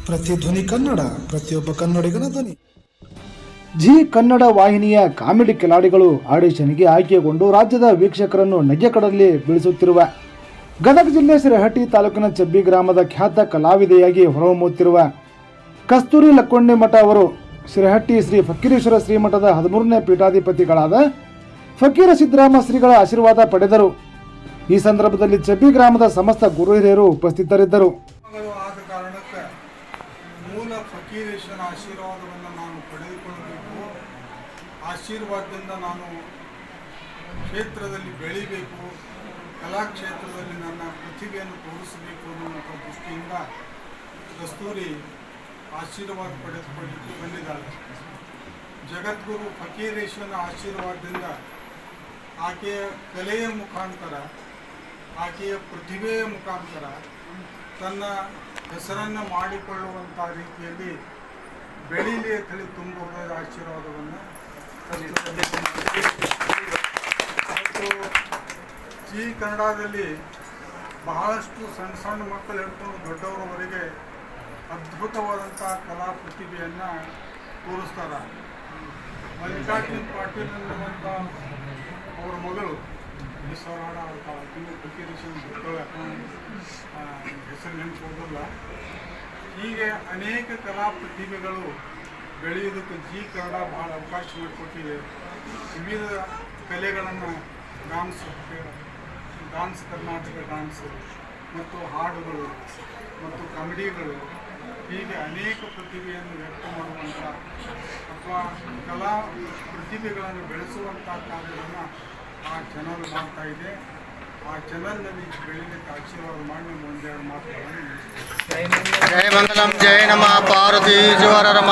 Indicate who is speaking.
Speaker 1: ಪ್ರತಿಧ್ವನಿ ಕನ್ನಡ, ಪ್ರತಿಯೊಬ್ಬ ಕನ್ನಡಿಗನ ಧ್ವನಿ.
Speaker 2: ಜಿ ಕನ್ನಡ ವಾಹಿನಿಯ ಕಾಮಿಡಿ ಕಿಲಾಡಿಗಳು ಆಡಿಷನ್ಗೆ ಆಯ್ಕೆಗೊಂಡು ರಾಜ್ಯದ ವೀಕ್ಷಕರನ್ನು ನಗೆಕಡಲ್ಲಿ ಬೀಳಿಸುತ್ತಿರುವ ಗದಗ ಜಿಲ್ಲೆ ಸಿರಹಟ್ಟಿ ತಾಲೂಕಿನ ಚಬ್ಬಿ ಗ್ರಾಮದ ಖ್ಯಾತ ಕಲಾವಿದೆಯಾಗಿ ಹೊರಹೊಮ್ಮುತ್ತಿರುವ ಕಸ್ತೂರಿ ಲಕ್ಕೊಂಡೆ ಮಠ ಅವರು ಸಿರಹಟ್ಟಿ ಶ್ರೀ ಫಕೀರೇಶ್ವರ ಶ್ರೀಮಠದ 13ನೇ ಪೀಠಾಧಿಪತಿಗಳಾದ ಫಕೀರ ಸಿದ್ದರಾಮ ಶ್ರೀಗಳ ಆಶೀರ್ವಾದ ಪಡೆದರು. ಈ ಸಂದರ್ಭದಲ್ಲಿ ಚಬ್ಬಿ ಗ್ರಾಮದ ಸಮಸ್ತ ಗುರು ಹಿರಿಯರು ಉಪಸ್ಥಿತರಿದ್ದರು.
Speaker 3: ಆದ ಕಾರಣಕ್ಕೆ ಮೂಲ ಫಕೀರೇಶ್ವರ ಆಶೀರ್ವಾದವನ್ನು ನಾನು ಪಡೆದುಕೊಳ್ಳಬೇಕು. ಆಶೀರ್ವಾದದಿಂದ ನಾನು ಕ್ಷೇತ್ರದಲ್ಲಿ ಬೆಳಿಬೇಕು, ಕಲಾಕ್ಷೇತ್ರದಲ್ಲಿ ನನ್ನ ಪ್ರತಿಭೆಯನ್ನು ತೋರಿಸಬೇಕು ಅನ್ನುವಂಥ ದೃಷ್ಟಿಯಿಂದ ಕಸ್ತೂರಿ ಆಶೀರ್ವಾದ ಪಡೆದುಕೊಳ್ಳಿಕ್ಕೆ ಬಂದಿದ್ದಾಳೆ. ಜಗದ್ಗುರು ಫಕೀರೇಶ್ವರನ ಆಶೀರ್ವಾದದಿಂದ ಆಕೆಯ ಕಲೆಯ ಮುಖಾಂತರ, ಆಕೆಯ ಪ್ರತಿಭೆಯ ಮುಖಾಂತರ ತನ್ನ ಹೆಸರನ್ನು ಮಾಡಿಕೊಳ್ಳುವಂಥ ರೀತಿಯಲ್ಲಿ ಬೆಳೀಲಿ ಅಂತ ಹೇಳಿ ತುಂಬ ಹೃದಯದ ಆಶೀರ್ವಾದವನ್ನು ಮತ್ತು ಜಿ ಕನ್ನಡದಲ್ಲಿ ಬಹಳಷ್ಟು ಸಣ್ಣ ಸಣ್ಣ ಮಕ್ಕಳು ಹಿಡ್ಕೊಂಡು ದೊಡ್ಡವರವರೆಗೆ ಅದ್ಭುತವಾದಂಥ ಕಲಾ ಪ್ರತಿಭೆಯನ್ನು ತೋರಿಸ್ತಾರೆ. ಮಲ್ಲಿಕಾರ್ಜುನ್ ಪಾಟೀಲ್ ಅನ್ನುವಂಥ ಅವರ ಮಗಳು ಹೆಸರಾಡ ಫಕೀರೇಶ್ವರ ಹೆಸರು ನೆನಪೋದಿಲ್ಲ. ಹೀಗೆ ಅನೇಕ ಕಲಾ ಪ್ರತಿಭೆಗಳು ಬೆಳೆಯೋದಕ್ಕೆ ಜಿ ಕನ್ನಡ ಭಾಳ ಅವಕಾಶ ಮಾಡಿಕೊಟ್ಟಿದೆ. ವಿವಿಧ ಕಲೆಗಳನ್ನು ಡಾನ್ಸ್ ಕರ್ನಾಟಕ ಡಾನ್ಸ್ ಮತ್ತು ಹಾಡುಗಳು ಮತ್ತು ಕಾಮಿಡಿಗಳು, ಹೀಗೆ ಅನೇಕ ಪ್ರತಿಭೆಯನ್ನು ವ್ಯಕ್ತ ಮಾಡುವಂಥ ಅಥವಾ ಕಲಾ ಪ್ರತಿಭೆಗಳನ್ನು ಬೆಳೆಸುವಂಥ ಕಾರ್ಯವನ್ನು ಆ ಚಾನಲ್ ಮಾಡ್ತಾ ಇದೆ. ಆ ಚಾನಲ್ನಲ್ಲಿ ಬೆಳೀಲಿಕ್ಕೆ ಆಶೀರ್ವಾದ ಮಾಡಿ ಒಂದೆರಡು ಮಾತುಗಳನ್ನು
Speaker 4: ಜಯ ಮಂಗಲಂ ಜಯ ನಮಃ ಪಾರ್ವತಿ ಜೀವರ ರಮ